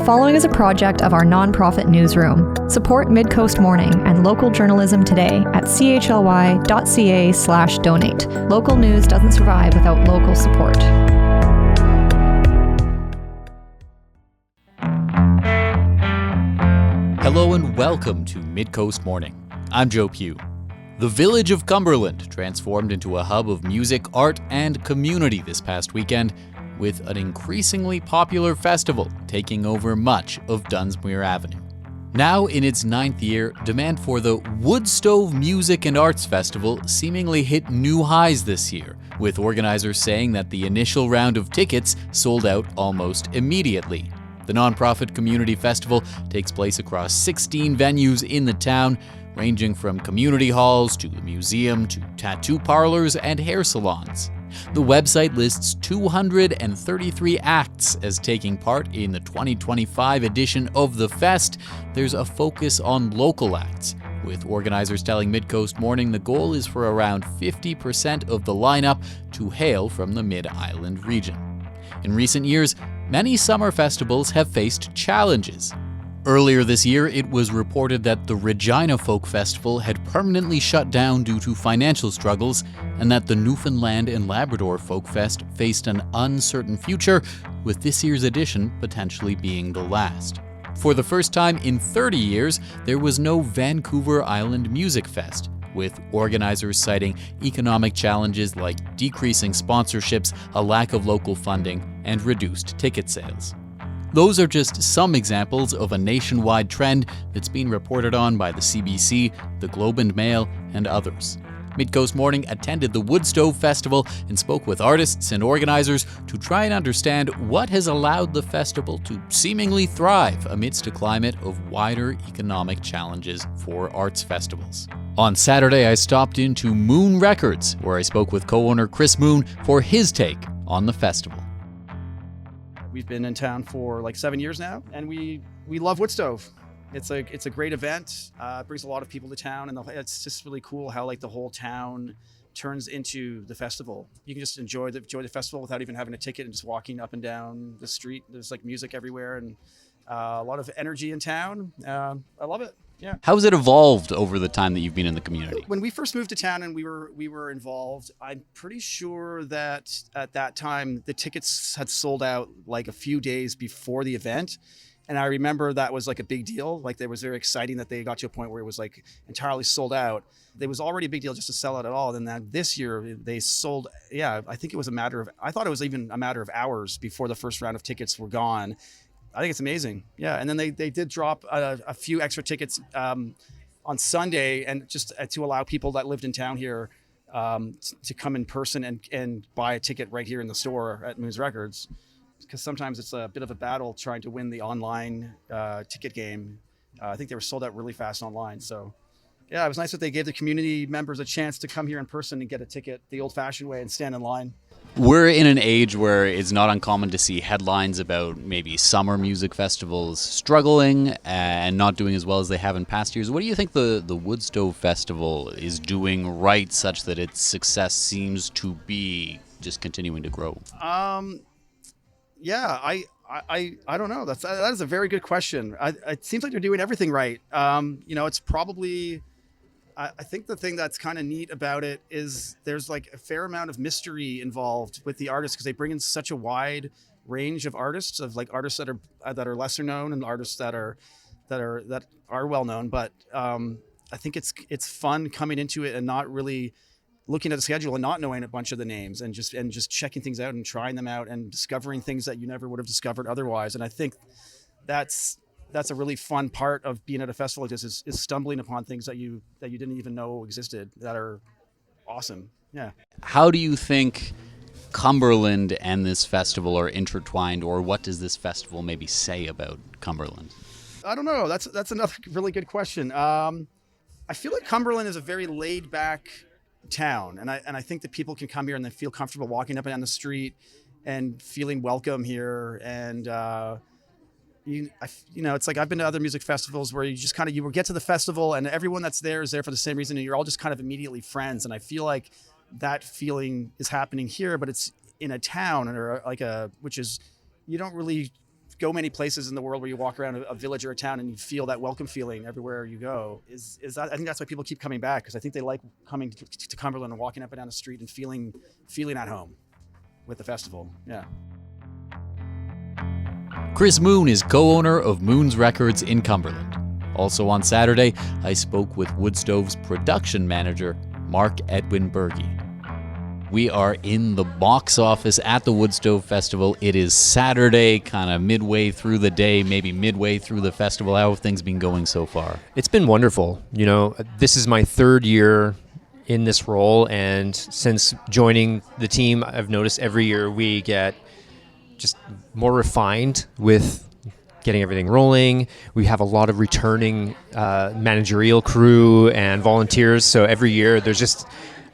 following is a project of our nonprofit newsroom. Support Midcoast Morning and local journalism today at chly.ca/donate. Local news doesn't survive without local support. Hello and welcome to Midcoast Morning. I'm Joe Pugh. The village of Cumberland transformed into a hub of music, art, and community this past weekend, with an increasingly popular festival taking over much of Dunsmuir Avenue. Now in its 9th year, demand for the Woodstove Music and Arts Festival seemingly hit new highs this year, with organizers saying that the initial round of tickets sold out almost immediately. The nonprofit community festival takes place across 16 venues in the town, ranging from community halls to a museum to tattoo parlors and hair salons. The website lists 233 acts as taking part in the 2025 edition of the fest. There's a focus on local acts, with organizers telling Midcoast Morning the goal is for around 50% of the lineup to hail from the Mid-Island region. In recent years, many summer festivals have faced challenges. Earlier this year, it was reported that the Regina Folk Festival had permanently shut down due to financial struggles, and that the Newfoundland and Labrador Folk Fest faced an uncertain future, with this year's edition potentially being the last. For the first time in 30 years, there was no Vancouver Island Music Fest, with organizers citing economic challenges like decreasing sponsorships, a lack of local funding, and reduced ticket sales. Those are just some examples of a nationwide trend that's been reported on by the CBC, the Globe and Mail, and others. Midcoast Morning attended the Woodstove Festival and spoke with artists and organizers to try and understand what has allowed the festival to seemingly thrive amidst a climate of wider economic challenges for arts festivals. On Saturday, I stopped into Moon Records, where I spoke with co-owner Chris Moon for his take on the festival. We've been in town for like 7 years now, and we love Woodstove. It's a great event. It brings a lot of people to town, and it's just really cool how like the whole town turns into the festival. You can just enjoy the festival without even having a ticket and just walking up and down the street. There's like music everywhere and a lot of energy in town. I love it. Yeah. How has it evolved over the time that you've been in the community? When we first moved to town and we were involved, I'm pretty sure that at that time the tickets had sold out like a few days before the event. And I remember that was like a big deal. Like, it was very exciting that they got to a point where it was like entirely sold out. It was already a big deal just to sell out at all. And then this year they sold, I think it was I thought it was even a matter of hours before the first round of tickets were gone. I think it's amazing. Yeah. And then they did drop a few extra tickets on Sunday, and just to allow people that lived in town here to come in person and buy a ticket right here in the store at Moon's Records. Because sometimes it's a bit of a battle trying to win the online ticket game. I think they were sold out really fast online. So yeah, it was nice that they gave the community members a chance to come here in person and get a ticket the old fashioned way and stand in line. We're in an age where it's not uncommon to see headlines about maybe summer music festivals struggling and not doing as well as they have in past years. What do you think the Woodstove Festival is doing right, such that its success seems to be just continuing to grow? Yeah, I don't know. That is a very good question. It seems like they're doing everything right. It's probably, I think the thing that's kind of neat about it is there's like a fair amount of mystery involved with the artists, because they bring in such a wide range of artists, of like artists that are lesser known and artists that are well known. But I think it's fun coming into it and not really looking at the schedule and not knowing a bunch of the names, and just checking things out and trying them out and discovering things that you never would have discovered otherwise. And I think that's a really fun part of being at a festival like this, is stumbling upon things that you didn't even know existed that are awesome. Yeah. How do you think Cumberland and this festival are intertwined, or what does this festival maybe say about Cumberland? I don't know. That's another really good question. I feel like Cumberland is a very laid back town, and I think that people can come here and they feel comfortable walking up and down the street and feeling welcome here. And it's like, I've been to other music festivals where you just kind of, you get to the festival and everyone that's there is there for the same reason, and you're all just kind of immediately friends. And I feel like that feeling is happening here, but it's in a town, or which is, you don't really go many places in the world where you walk around a village or a town and you feel that welcome feeling everywhere you go. Is that, I think that's why people keep coming back, because I think they like coming to Cumberland and walking up and down the street and feeling at home with the festival. Yeah. Chris Moon is co-owner of Moon's Records in Cumberland. Also on Saturday, I spoke with Woodstove's production manager, Mark Edwin Berge. We are in the box office at the Woodstove Festival. It is Saturday, kind of midway through the day, maybe midway through the festival. How have things been going so far? It's been wonderful. You know, this is my third year in this role, and since joining the team, I've noticed every year we get just more refined with getting everything rolling. We have a lot of returning managerial crew and volunteers, so every year there's just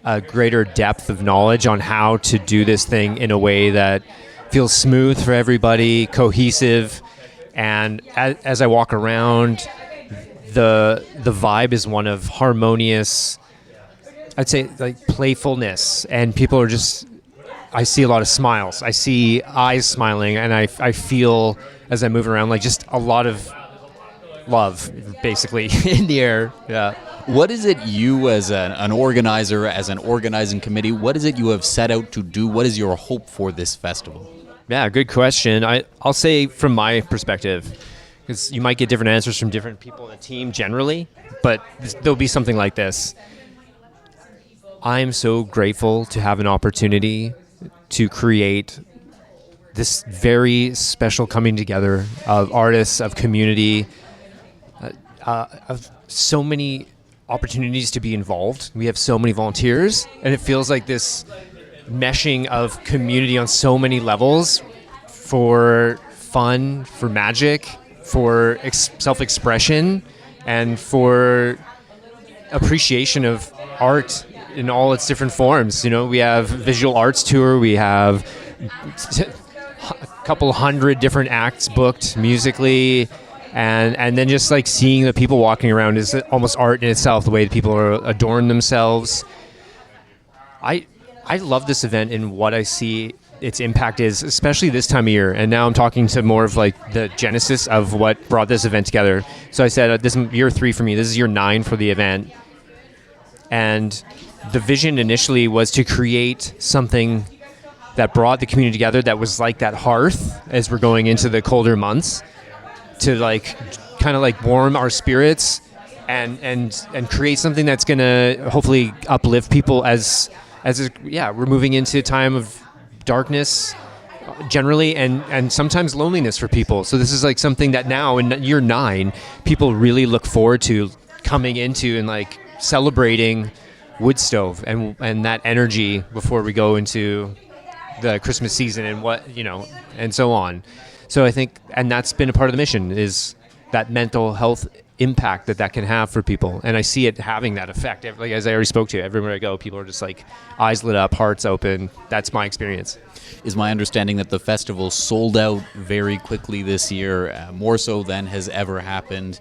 a greater depth of knowledge on how to do this thing in a way that feels smooth for everybody, cohesive. And as I walk around, the vibe is one of harmonious, I'd say, like, playfulness. And people are just, I see a lot of smiles. I see eyes smiling, and I feel, as I move around, like just a lot of love, basically, in the air. Yeah. What is it you, as an organizer, as an organizing committee, what is it you have set out to do? What is your hope for this festival? Yeah, good question. I'll say from my perspective, because you might get different answers from different people in the team generally, but there'll be something like this. I'm so grateful to have an opportunity to create this very special coming together of artists, of community, of so many opportunities to be involved. We have so many volunteers, and it feels like this meshing of community on so many levels, for fun, for magic, for self-expression, and for appreciation of art in all its different forms. You know, we have visual arts tour, we have a couple hundred different acts booked musically, and then just like seeing the people walking around is almost art in itself, the way that people are adorn themselves. I love this event and what I see its impact is, especially this time of year. And now I'm talking to more of like the genesis of what brought this event together. So I said, this is year 3 for me. This is year 9 for the event. And the vision initially was to create something that brought the community together, that was like that hearth as we're going into the colder months, to like kind of like warm our spirits and create something that's going to hopefully uplift people as we're moving into a time of darkness generally, and sometimes loneliness for people. So this is like something that now in year 9 people really look forward to coming into and like celebrating Woodstove and that energy before we go into the Christmas season and and so on. So I think, and that's been a part of the mission, is that mental health impact that can have for people. And I see it having that effect. Like, as I already spoke to, everywhere I go, people are just like eyes lit up, hearts open. That's my experience. Is my understanding that the festival sold out very quickly this year, more so than has ever happened.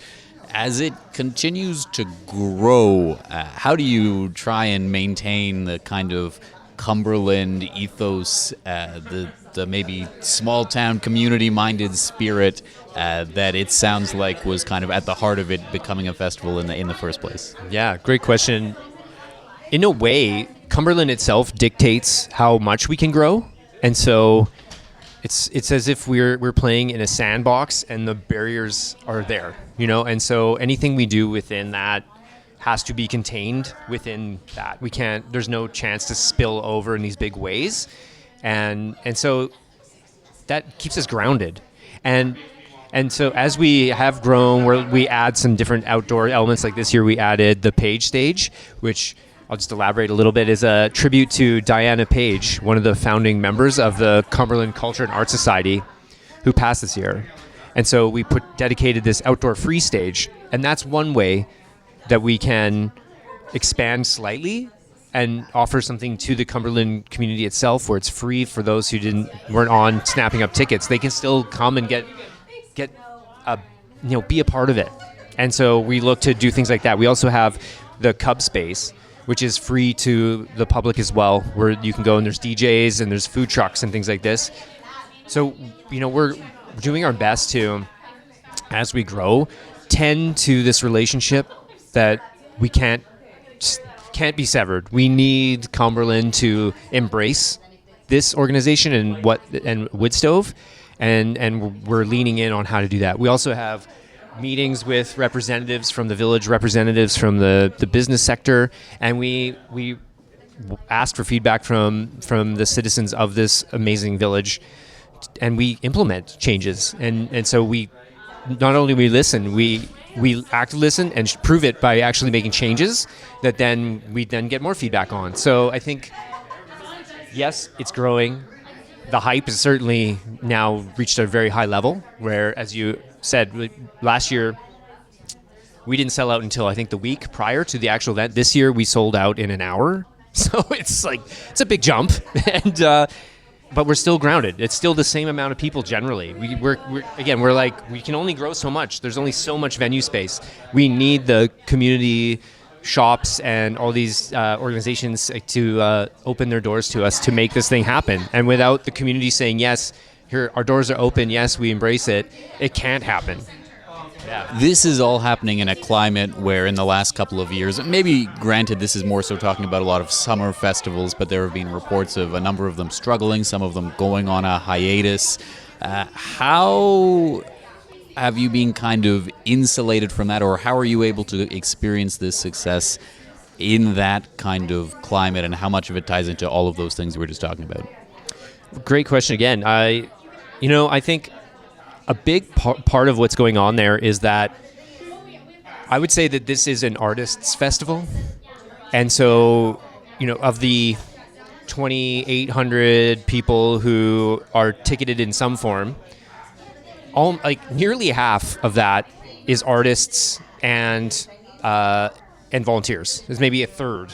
As it continues to grow, how do you try and maintain the kind of Cumberland ethos, the maybe small town community minded spirit that it sounds like was kind of at the heart of it becoming a festival in the first place? Yeah, great question. In a way, Cumberland itself dictates how much we can grow, and so it's as if we're playing in a sandbox and the barriers are there, and so anything we do within that has to be contained within that. There's no chance to spill over in these big ways. And so that keeps us grounded. And so as we have grown, we add some different outdoor elements. Like this year we added the Page stage, which I'll just elaborate a little bit, is a tribute to Diana Page, one of the founding members of the Cumberland Culture and Art Society, who passed this year. And so we dedicated this outdoor free stage. And that's one way that we can expand slightly and offer something to the Cumberland community itself, where it's free for those who weren't on snapping up tickets. They can still come and be a part of it. And so we look to do things like that. We also have the Cub space, which is free to the public as well, where you can go and there's DJs and there's food trucks and things like this. So, we're doing our best to, as we grow, tend to this relationship that we can't be severed. We need Cumberland to embrace this organization and Woodstove, and we're leaning in on how to do that. We also have meetings with representatives from the village, representatives from the business sector, and we ask for feedback from the citizens of this amazing village, and we implement changes. And so we not only we listen, we actively listen and prove it by actually making changes that then we get more feedback on. So I think, yes, it's growing. The hype has certainly now reached a very high level where, as you said, last year we didn't sell out until I think the week prior to the actual event. This year we sold out in an hour. So it's a big jump, and but we're still grounded. It's still the same amount of people generally. We're we can only grow so much. There's only so much venue space. We need the community shops and all these organizations to open their doors to us to make this thing happen. And without the community saying, yes, here, our doors are open, yes, we embrace it, it can't happen. Yeah. This is all happening in a climate where in the last couple of years, maybe granted this is more so talking about a lot of summer festivals, but there have been reports of a number of them struggling, some of them going on a hiatus. How have you been kind of insulated from that, or how are you able to experience this success in that kind of climate, and how much of it ties into all of those things we were just talking about? Great question again. I think a big part of what's going on there is that I would say that this is an artists' festival. And so, of the 2,800 people who are ticketed in some form, nearly half of that is artists and volunteers. There's maybe a third.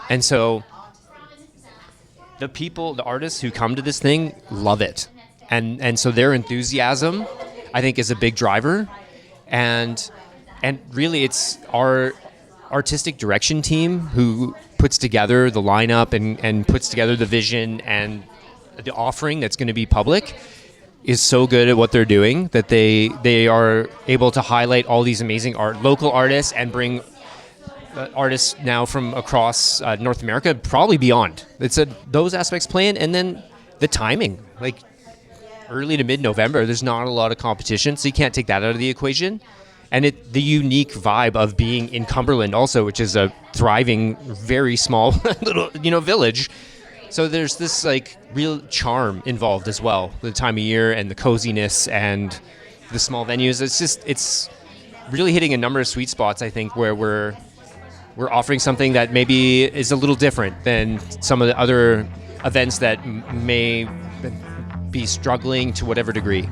And so the artists who come to this thing love it. And so their enthusiasm, I think, is a big driver. And really it's our artistic direction team who puts together the lineup and puts together the vision and the offering that's going to be public is so good at what they're doing that they are able to highlight all these amazing local artists and bring artists now from across North America, probably beyond. Those aspects play in, and then the timing, early to mid-November, there's not a lot of competition, so you can't take that out of the equation. And the unique vibe of being in Cumberland also, which is a thriving, very small little, village. So there's this real charm involved as well, the time of year and the coziness and the small venues. It's really hitting a number of sweet spots, I think, where we're offering something that maybe is a little different than some of the other events that may be struggling to whatever degree.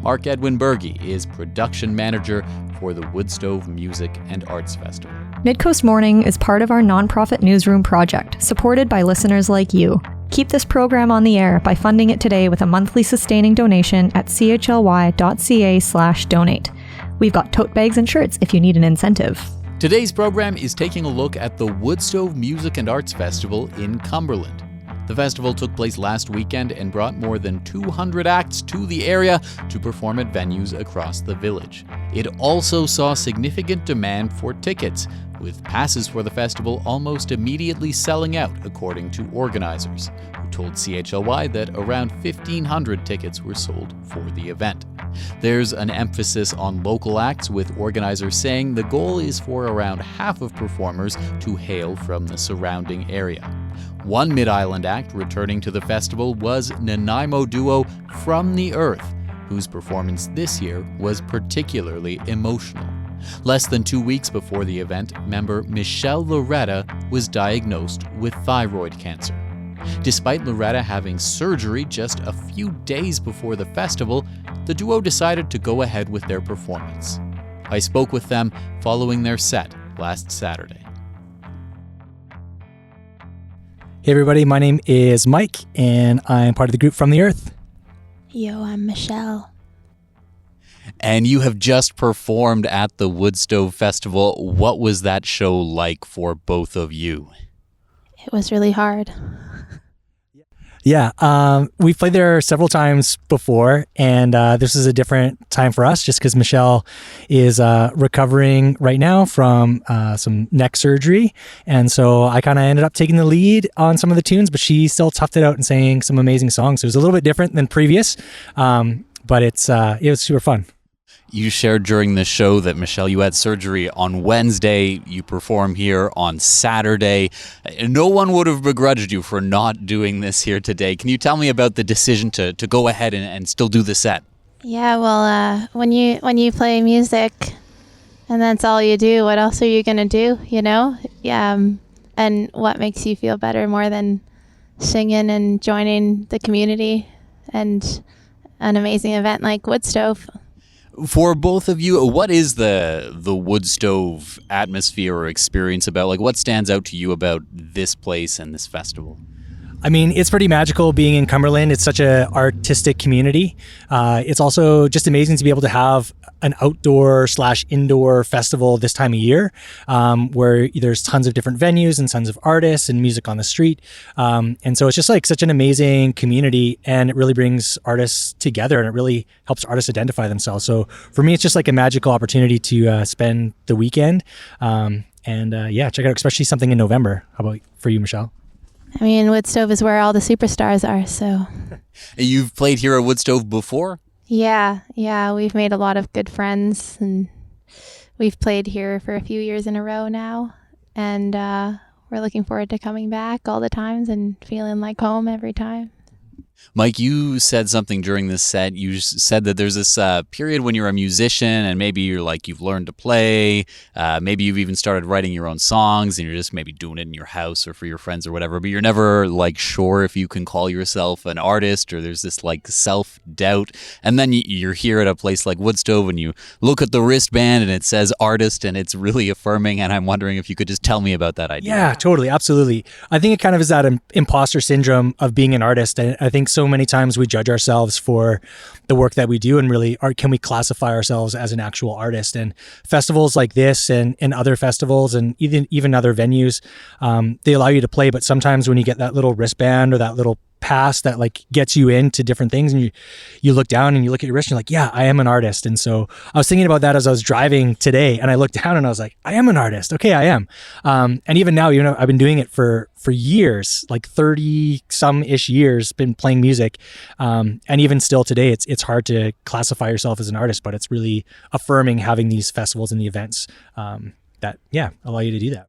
Mark Edwin Berge is production manager for the Woodstove Music and Arts Festival. Midcoast Morning is part of our nonprofit newsroom project, supported by listeners like you. Keep this program on the air by funding it today with a monthly sustaining donation at chly.ca/donate. We've got tote bags and shirts if you need an incentive. Today's program is taking a look at the Woodstove Music and Arts Festival in Cumberland. The festival took place last weekend and brought more than 200 acts to the area to perform at venues across the village. It also saw significant demand for tickets, with passes for the festival almost immediately selling out, according to organizers, who told CHLY that around 1,500 tickets were sold for the event. There's an emphasis on local acts, with organizers saying the goal is for around half of performers to hail from the surrounding area. One Mid-Island act returning to the festival was Nanaimo duo From the Earth, whose performance this year was particularly emotional. Less than 2 weeks before the event, member Michelle Loretta was diagnosed with thyroid cancer. Despite Loretta having surgery just a few days before the festival, the duo decided to go ahead with their performance. I spoke with them following their set last Saturday. Hey everybody, my name is Mike, and I'm part of the group From the Earth. Yo, I'm Michelle. And you have just performed at the Woodstove Festival. What was that show like for both of you? It was really hard. Yeah, we've played there several times before, and this is a different time for us just because Michelle is recovering right now from some neck surgery. And so I kind of ended up taking the lead on some of the tunes, but she still toughed it out and sang some amazing songs. So it was a little bit different than previous, but it was super fun. You shared during the show that, Michelle, you had surgery on Wednesday. You perform here on Saturday. No one would have begrudged you for not doing this here today. Can you tell me about the decision to go ahead and still do the set? Yeah, well, when you play music and that's all you do, what else are you going to do, you know? Yeah, and what makes you feel better more than singing and joining the community and an amazing event like Woodstove? For both of you, what is the Woodstove atmosphere or experience about? Like, what stands out to you about this place and this festival? I mean, it's pretty magical being in Cumberland. It's such an artistic community. It's also just amazing to be able to have an outdoor/indoor festival this time of year, where there's tons of different venues and tons of artists and music on the street. And so it's just like such an amazing community, and it really brings artists together, and it really helps artists identify themselves. So for me, it's just like a magical opportunity to spend the weekend. And check it out, especially something in November. How about for you, Michelle? I mean, Woodstove is where all the superstars are, so. You've played here at Woodstove before? Yeah, we've made a lot of good friends, and we've played here for a few years in a row now, and we're looking forward to coming back all the times and feeling like home every time. Mike, you said something during this set. You said that there's this period when you're a musician and maybe you've learned to play. Maybe you've even started writing your own songs and you're just maybe doing it in your house or for your friends or whatever, but you're never like sure if you can call yourself an artist, or there's this like self-doubt. And then you're here at a place like Woodstove and you look at the wristband and it says artist and it's really affirming. And I'm wondering if you could just tell me about that idea. Yeah, totally. Absolutely. I think it kind of is that imposter syndrome of being an artist. And I think so many times we judge ourselves for the work that we do, and really can we classify ourselves as an actual artist? And festivals like this and other festivals and even other venues, they allow you to play, but sometimes when you get that little wristband or that little pass that like gets you into different things, and you look down and you look at your wrist and you're like, yeah, I am an artist. And so I was thinking about that as I was driving today, and I looked down and I was like, I am an artist. Okay, I am. And even now, I've been doing it for years, like 30 some ish years, been playing music. And even still today, it's hard to classify yourself as an artist, but it's really affirming having these festivals and the events that allow you to do that.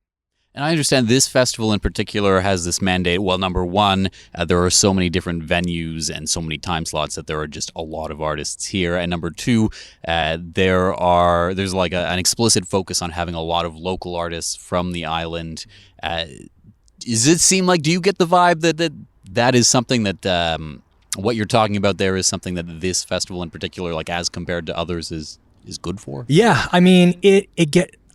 And I understand this festival in particular has this mandate. Well, number one, there are so many different venues and so many time slots that there are just a lot of artists here. And number two, there's like an explicit focus on having a lot of local artists from the island. Does it seem like, do you get the vibe that is something that what you're talking about there is something that this festival in particular, like as compared to others, is good for? Yeah, I mean,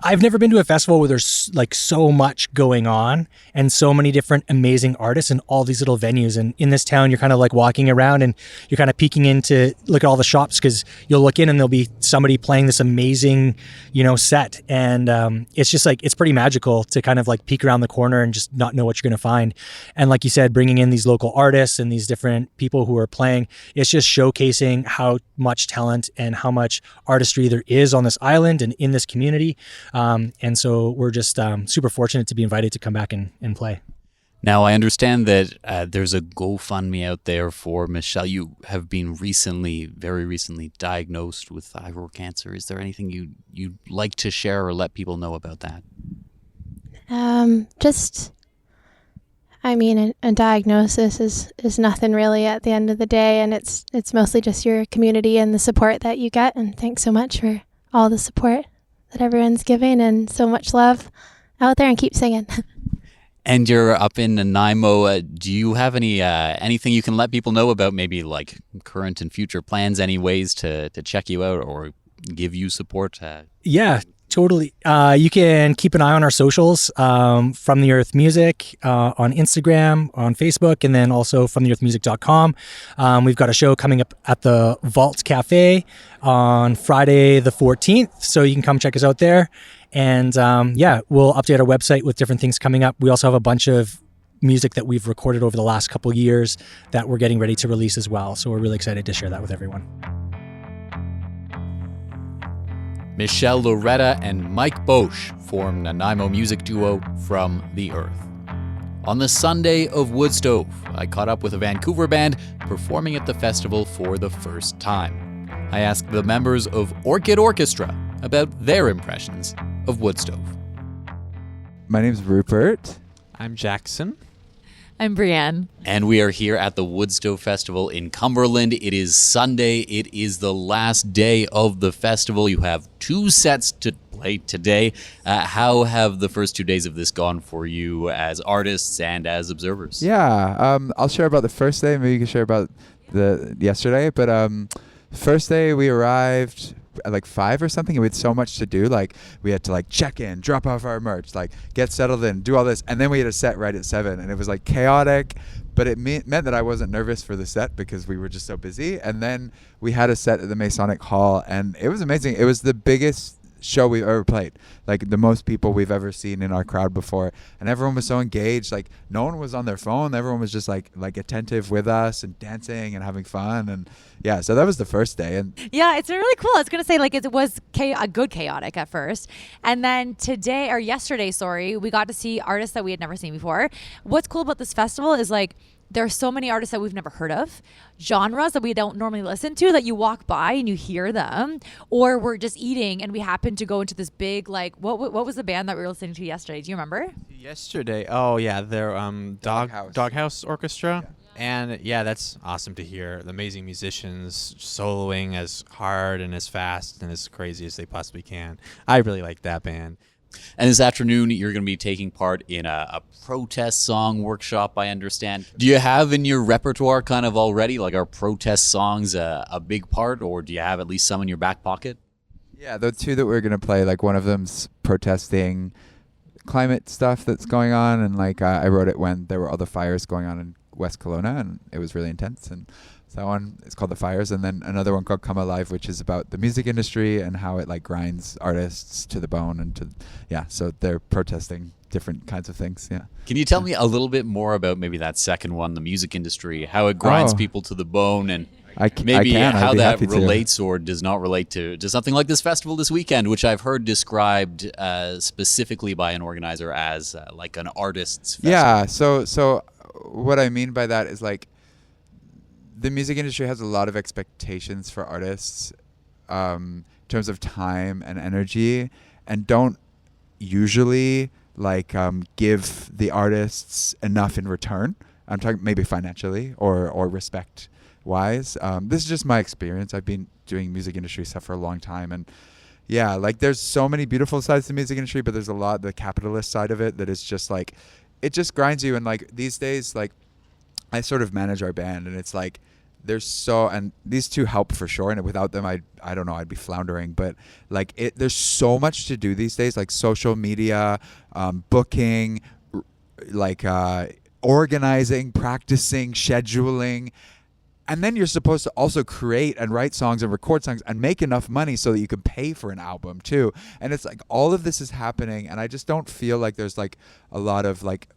I've never been to a festival where there's like so much going on and so many different amazing artists and all these little venues. And in this town, you're kind of like walking around and you're kind of peeking in to look at all the shops, because you'll look in and there'll be somebody playing this amazing, set. And it's just like, it's pretty magical to kind of like peek around the corner and just not know what you're going to find. And like you said, bringing in these local artists and these different people who are playing, it's just showcasing how much talent and how much artistry there is on this island and in this community. And so we're just super fortunate to be invited to come back and play. Now, I understand that there's a GoFundMe out there for Michelle. You have been very recently diagnosed with thyroid cancer. Is there anything you'd like to share or let people know about that? A diagnosis is nothing really at the end of the day, and it's mostly just your community and the support that you get. And thanks so much for all the support that everyone's giving, and so much love out there, and keep singing. And you're up in Nanaimo. Do you have anything you can let people know about maybe like current and future plans, any ways to check you out or give you support? Yeah, totally. You can keep an eye on our socials, From the Earth Music, on Instagram, on Facebook, and then also fromtheearthmusic.com. We've got a show coming up at the Vault Cafe on Friday the 14th, so you can come check us out there. And we'll update our website with different things coming up. We also have a bunch of music that we've recorded over the last couple years that we're getting ready to release as well. So we're really excited to share that with everyone. Michelle Loretta and Mike Bosch formed Nanaimo music duo From the Earth. On the Sunday of Woodstove, I caught up with a Vancouver band performing at the festival for the first time. I asked the members of Orchid Orchestra about their impressions of Woodstove. My name's Rupert. I'm Jackson. I'm Brienne. And we are here at the Woodstove Festival in Cumberland. It is Sunday. It is the last day of the festival. You have 2 sets to play today. How have the first 2 days of this gone for you as artists and as observers? Yeah, I'll share about the first day. Maybe you can share about the yesterday. But first day we arrived at like 5 or something, and we had so much to do. Like we had to like check in, drop off our merch, like get settled in, do all this, and then we had a set right at 7, and it was like chaotic, but it meant that I wasn't nervous for the set because we were just so busy. And then we had a set at the Masonic Hall, and it was amazing. It was the biggest show we've ever played, like the most people we've ever seen in our crowd before, and everyone was so engaged. Like no one was on their phone, everyone was just like attentive with us and dancing and having fun. And yeah, so that was the first day. And yeah, it's really cool. I was gonna say, like, it was a good chaotic at first, and then yesterday, we got to see artists that we had never seen before. What's cool about this festival is like there are so many artists that we've never heard of, genres that we don't normally listen to, that you walk by and you hear them, or we're just eating and we happen to go into this big, like, what was the band that we were listening to yesterday? Do you remember? Yesterday? Oh, yeah. They're Doghouse Orchestra. Yeah. And yeah, that's awesome to hear. The amazing musicians soloing as hard and as fast and as crazy as they possibly can. I really like that band. And this afternoon, you're going to be taking part in a protest song workshop, I understand. Do you have in your repertoire kind of already, like, are protest songs a big part, or do you have at least some in your back pocket? yeah, the 2 that we're going to play, like one of them's protesting climate stuff that's going on, and like I wrote it when there were all the fires going on in West Kelowna, and it was really intense. And so that one is called The Fires, and then another one called Come Alive, which is about the music industry and how it like grinds artists to the bone, and so they're protesting different kinds of things. Yeah. Can you tell me a little bit more about maybe that second one, the music industry, how it grinds people to the bone, and maybe how that relates or does not relate to something like this festival this weekend, which I've heard described specifically by an organizer as like an artist's festival. Yeah. So what I mean by that is like the music industry has a lot of expectations for artists in terms of time and energy, and don't usually like give the artists enough in return. I'm talking maybe financially or respect wise. This is just my experience. I've been doing music industry stuff for a long time, and yeah, like there's so many beautiful sides to the music industry, but there's a lot, the capitalist side of it, that is just like, it just grinds you. And like these days, like I sort of manage our band, and it's like and these 2 help for sure, and without them I don't know, I'd be floundering. But like there's so much to do these days, like social media, booking, like organizing, practicing, scheduling. And then you're supposed to also create and write songs and record songs and make enough money so that you can pay for an album too. And it's like all of this is happening, and I just don't feel like there's like a lot of like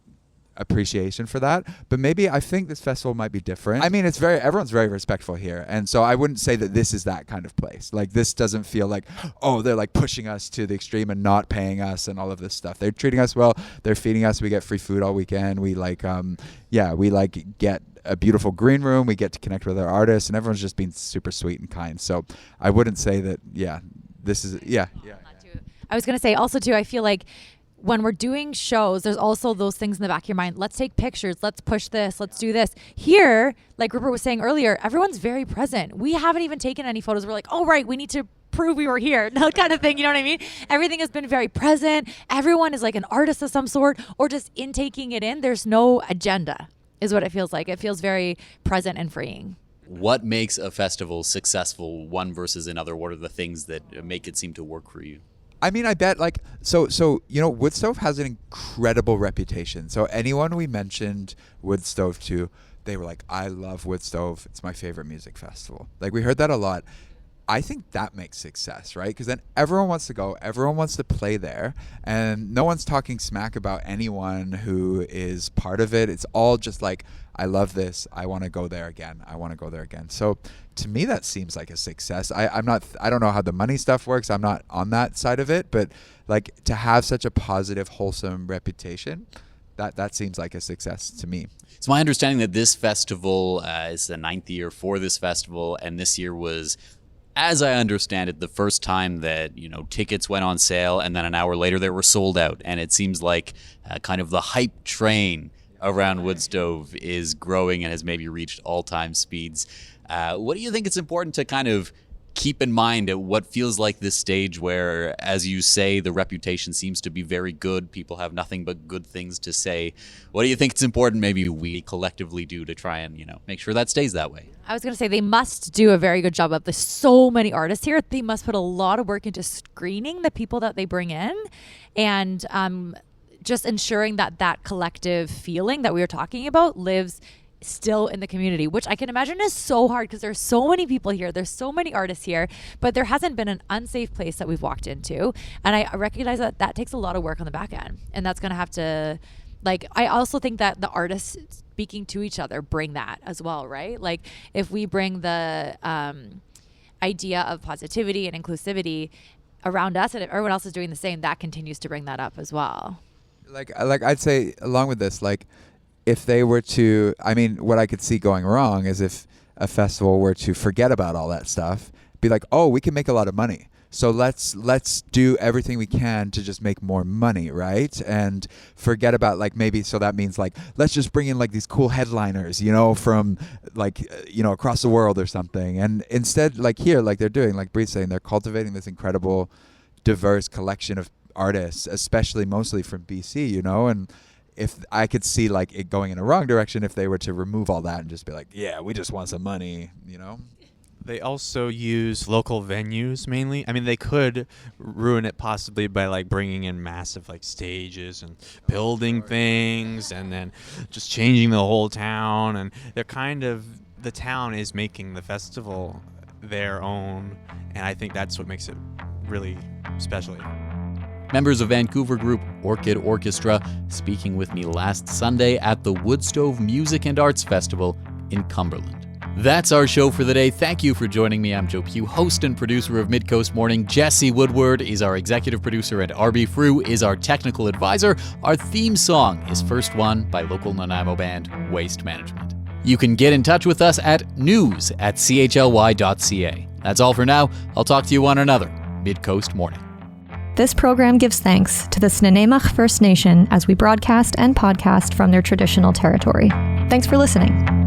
appreciation for that. But maybe I think this festival might be different. I mean, everyone's very respectful here, and so I wouldn't say that this is that kind of place. Like this doesn't feel like, oh, they're like pushing us to the extreme and not paying us and all of this stuff. They're treating us well. They're feeding us. We get free food all weekend. We like we like get a beautiful green room. We get to connect with our artists, and everyone's just been super sweet and kind. So I wouldn't say that this is I was gonna say also too, I feel like when we're doing shows, there's also those things in the back of your mind. Let's take pictures. Let's push this. Let's do this. Here, like Rupert was saying earlier, everyone's very present. We haven't even taken any photos. We're like, oh, right, we need to prove we were here. That kind of thing. You know what I mean? Everything has been very present. Everyone is like an artist of some sort, or just in taking it in. There's no agenda, is what it feels like. It feels very present and freeing. What makes a festival successful, one versus another? What are the things that make it seem to work for you? I mean, I bet like, so Woodstove has an incredible reputation. So anyone we mentioned Woodstove to, they were like, I love Woodstove. It's my favorite music festival. Like we heard that a lot. I think that makes success, right? Because then everyone wants to go, everyone wants to play there, and no one's talking smack about anyone who is part of it. It's all just like, I love this, I want to go there again, I want to go there again. So to me, that seems like a success. I don't know how the money stuff works. I'm not on that side of it, but like to have such a positive, wholesome reputation, that seems like a success to me. It's my understanding that this festival is the 9th year for this festival, and this year was, as I understand it, the first time that, you know, tickets went on sale and then an hour later they were sold out. And it seems like kind of the hype train around Woodstove is growing and has maybe reached all-time speeds. What do you think it's important to kind of keep in mind at what feels like this stage where, as you say, the reputation seems to be very good, people have nothing but good things to say? What do you think it's important maybe we collectively do to try and, you know, make sure that stays that way? I was going to say they must do a very good job of this. So many artists here. They must put a lot of work into screening the people that they bring in, and just ensuring that that collective feeling that we were talking about lives still in the community, which I can imagine is so hard because there's so many people here, there's so many artists here, but there hasn't been an unsafe place that we've walked into. And I recognize that that takes a lot of work on the back end, and that's going to have to, like, I also think that the artists speaking to each other bring that as well, right? Like if we bring the idea of positivity and inclusivity around us, and if everyone else is doing the same, that continues to bring that up as well. Like I'd say along with this, like, if they were to, I mean, what I could see going wrong is if a festival were to forget about all that stuff, be like, oh, we can make a lot of money, so let's do everything we can to just make more money, right? And forget about, like, maybe, so that means like, let's just bring in like these cool headliners, you know, from like, you know, across the world or something. And instead, like here, like they're doing, like Bree's saying, they're cultivating this incredible, diverse collection of artists, especially mostly from BC, you know. And if I could see like it going in a wrong direction if they were to remove all that and just be like, yeah, we just want some money, you know. They also use local venues mainly. I mean, they could ruin it possibly by like bringing in massive like stages and building things and then just changing the whole town. And they're kind of, the town is making the festival their own, and I think that's what makes it really special. Members of Vancouver group Orchid Orchestra speaking with me last Sunday at the Woodstove Music and Arts Festival in Cumberland. That's our show for the day. Thank you for joining me. I'm Joe Pugh, host and producer of Midcoast Morning. Jesse Woodward is our executive producer, and RB Frew is our technical advisor. Our theme song is First One by local Nanaimo band Waste Management. You can get in touch with us at news@chly.ca. That's all for now. I'll talk to you on another Midcoast Morning. This program gives thanks to the Snuneymuxw First Nation as we broadcast and podcast from their traditional territory. Thanks for listening.